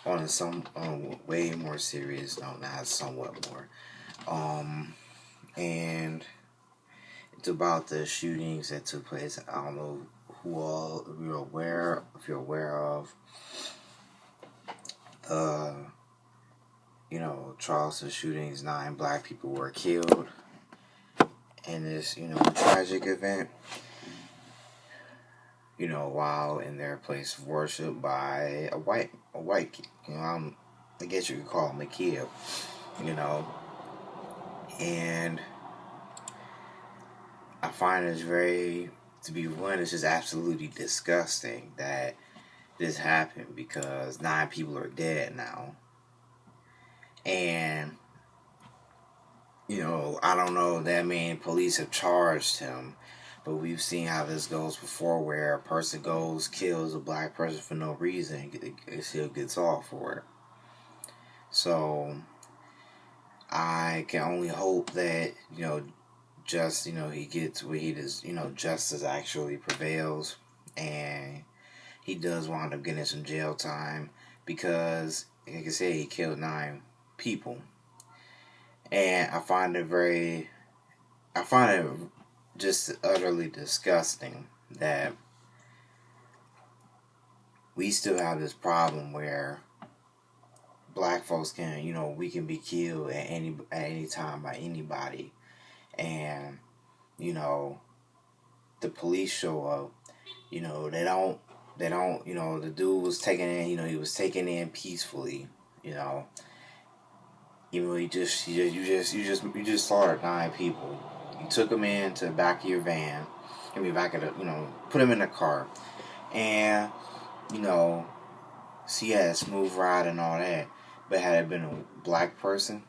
on some way more serious, no, not somewhat more. And it's about the shootings that took place. I don't know who all you're aware, if you're aware of, uh, Charleston shootings. 9 black people were killed in this, tragic event. While in their place of worship by a white, I guess you could call him a kid, you know, and I find it's to be one, it's just absolutely disgusting that this happened because 9 people are dead now. And, I don't know, that mean police have charged him, but we've seen how this goes before where a person kills a black person for no reason, and still gets off for it. So, I can only hope that, he gets where he does, justice actually prevails, and he does wind up getting some jail time because, like I said, he killed 9 people. And I find it just utterly disgusting that we still have this problem where black folks we can be killed at any time by anybody. And, the police show up, they don't, the dude was taken in, he was taken in peacefully, even though you just slaughtered 9 people. You took them into the back of your van, back of put them in the car, and, so yeah, smooth ride and all that. But had it been a black person,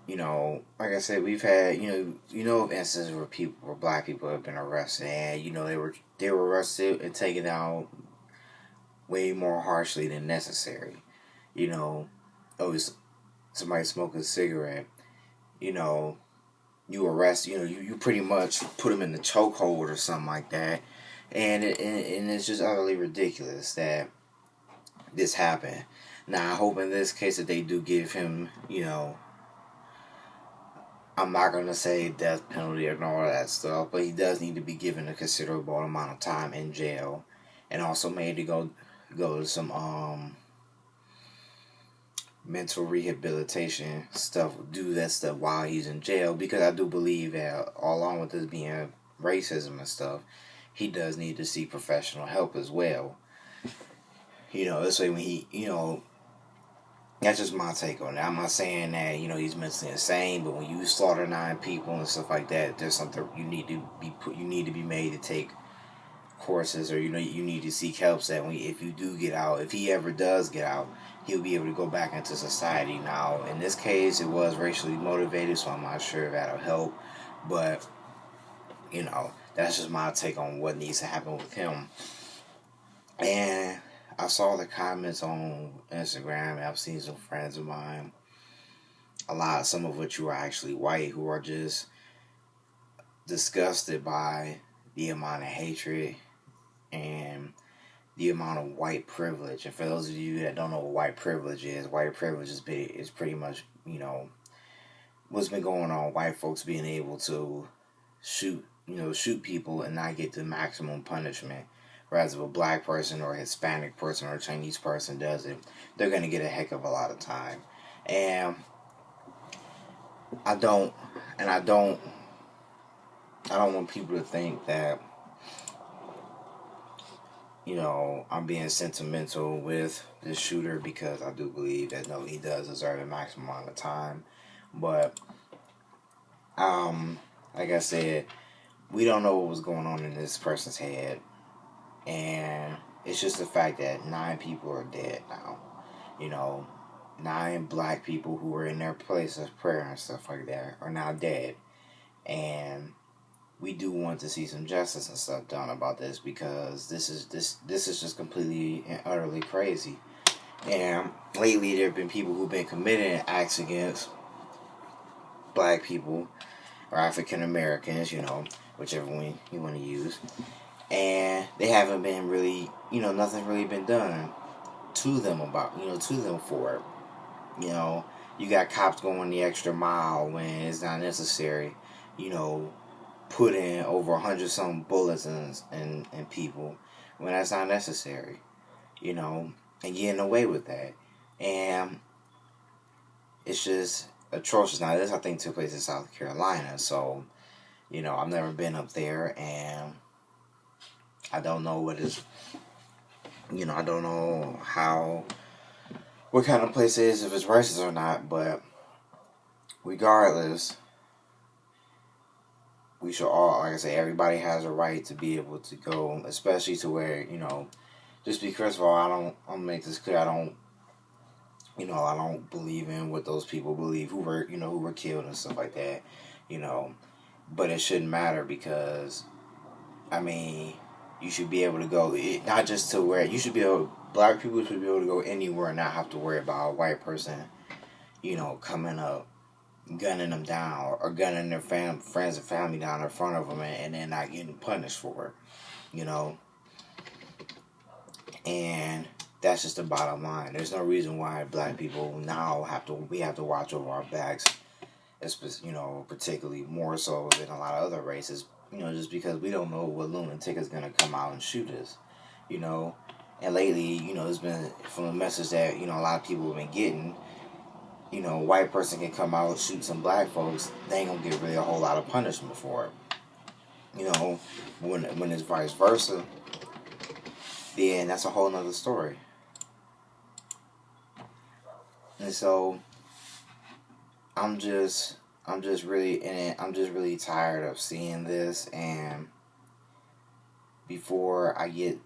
like I said, we've had, instances where black people have been arrested, and they were arrested and taken out way more harshly than necessary. Somebody smoking a cigarette, you arrest, you pretty much put them in the chokehold or something like that, and it's just utterly ridiculous that this happened. Now I hope in this case that they do give him, I'm not going to say death penalty and all that stuff, but he does need to be given a considerable amount of time in jail, and also made to go to some mental rehabilitation stuff, do that stuff while he's in jail, because I do believe that along with this being racism and stuff, he does need to seek professional help as well. This way when he, that's just my take on it. I'm not saying that, he's mentally insane, but when you slaughter 9 people and stuff like that, there's something you need to be made to take courses, or you need to seek help so that if you do get out, if he ever does get out, he'll be able to go back into society. Now, in this case, it was racially motivated, so I'm not sure if that'll help, but, that's just my take on what needs to happen with him. And I saw the comments on Instagram, and I've seen some friends of mine, some of which who are actually white, who are just disgusted by the amount of hatred and the amount of white privilege. And for those of you that don't know what white privilege is pretty much, what's been going on, white folks being able to shoot people and not get the maximum punishment. Whereas if a black person or a Hispanic person or a Chinese person does it, they're going to get a heck of a lot of time. And I don't want people to think that, I'm being sentimental with this shooter, because I do believe that, no, he does deserve a maximum amount of time. But, like I said, we don't know what was going on in this person's head. And it's just the fact that 9 people are dead now. 9 black people who were in their place of prayer and stuff like that are now dead. And we do want to see some justice and stuff done about this, because this is just completely and utterly crazy. And lately there have been people who've been committing acts against black people or African Americans, whichever one you want to use. And they haven't been really, nothing's really been done. to them to them for it. You know, you got cops going the extra mile when it's not necessary. You know, putting over 100 some bullets in people when that's not necessary. You know, and getting away with that. And it's just atrocious. Now, this I think took place in South Carolina, so I've never been up there, and I don't know what is. I don't know what kind of place it is, if it's racist or not, but regardless, we should all, like I say, everybody has a right to be able to go, especially to where, just because, of all, I'll make this clear, I don't believe in what those people believe who were killed and stuff like that, but it shouldn't matter because, you should be able to go, not just to where, black people should be able to go anywhere and not have to worry about a white person, coming up, gunning them down, or gunning their friends and family down in front of them and then not getting punished for it, And that's just the bottom line. There's no reason why black people now we have to watch over our backs, particularly more so than a lot of other races, just because we don't know what lunatic is going to come out and shoot us, And lately, it's been from the message that, a lot of people have been getting, a white person can come out and shoot some black folks, they ain't going to get really a whole lot of punishment for it. When it's vice versa, then that's a whole nother story. And so I'm just really tired of seeing this. And before I get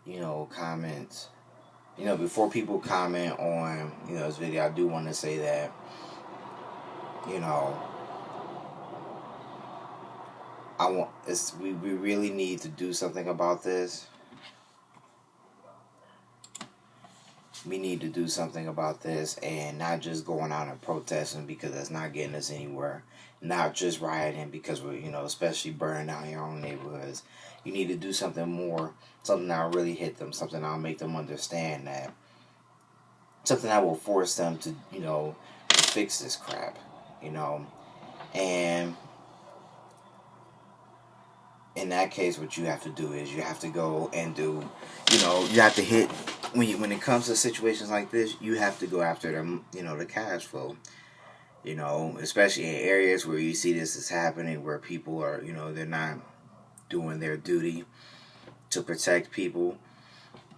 comments, before people comment on this video, I do want to say that we really need to do something about this. We need to do something about this, and not just going out and protesting because that's not getting us anywhere. Not just rioting because we're, especially burning down your own neighborhoods. You need to do something more, something that'll really hit them, something that'll make them understand that, something that will force them to, to fix this crap, And in that case, what you have to do is you have to go and do, you have to hit, when it comes to situations like this, you have to go after them, the cash flow, especially in areas where you see this is happening, where people are, they're not doing their duty to protect people.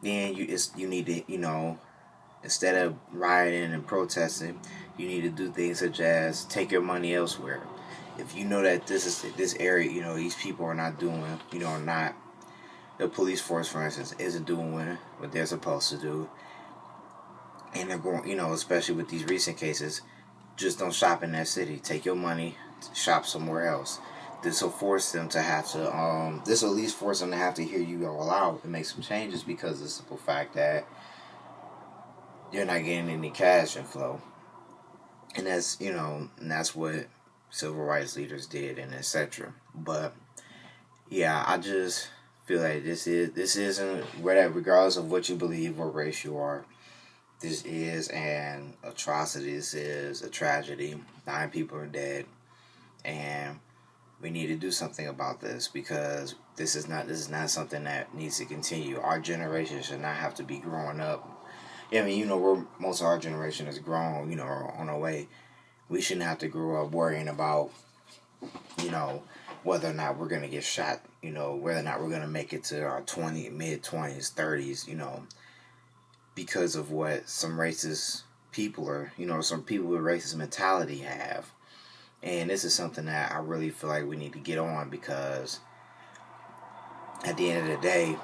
Then you need to, instead of rioting and protesting, you need to do things such as take your money elsewhere. If you know that this area, these people are not doing, not, the police force, for instance, isn't doing what they're supposed to do, and they're going, especially with these recent cases, just don't shop in that city. Take your money, shop somewhere else. This will force them to have to, this will at least force them to have to hear you all out and make some changes, because of the simple fact that you're not getting any cash inflow. And that's, and that's what civil rights leaders did, and etc. But yeah, I just feel like this isn't, regardless of what you believe or race you are, this is an atrocity. This is a tragedy. 9 people are dead, and we need to do something about this, because this is not something that needs to continue. Our generation should not have to be growing up. Where most of our generation is grown, on our way. We shouldn't have to grow up worrying about, whether or not we're going to get shot, whether or not we're going to make it to our mid-20s, 30s, because of what some racist people are, some people with racist mentality have. And this is something that I really feel like we need to get on, because at the end of the day,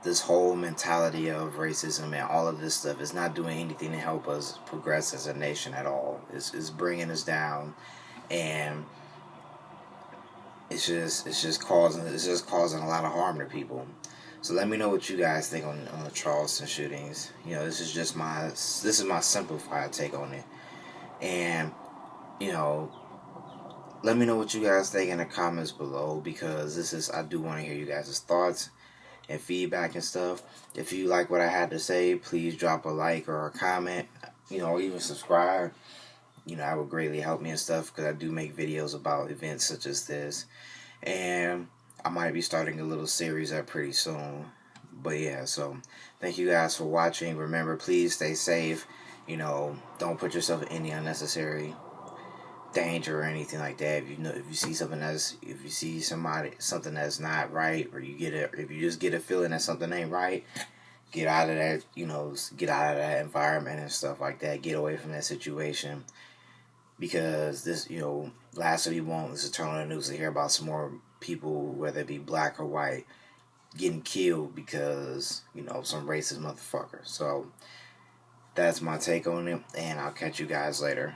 this whole mentality of racism and all of this stuff is not doing anything to help us progress as a nation at all. It's bringing us down, and it's just causing a lot of harm to people. So let me know what you guys think on the Charleston shootings. This is my simplified take on it, and let me know what you guys think in the comments below, because I do want to hear you guys' thoughts. and feedback and stuff. If you like what I had to say, please drop a like or a comment, or even subscribe. That would greatly help me and stuff, because I do make videos about events such as this. And I might be starting a little series up pretty soon. But yeah, so thank you guys for watching. Remember, please stay safe. Don't put yourself in any unnecessary danger or anything like that. If you see something that's not right, or if you just get a feeling that something ain't right, get out of that. Get out of that environment and stuff like that. Get away from that situation, because this, last we want is to turn on the news to hear about some more people, whether it be black or white, getting killed because some racist motherfucker. So that's my take on it, and I'll catch you guys later.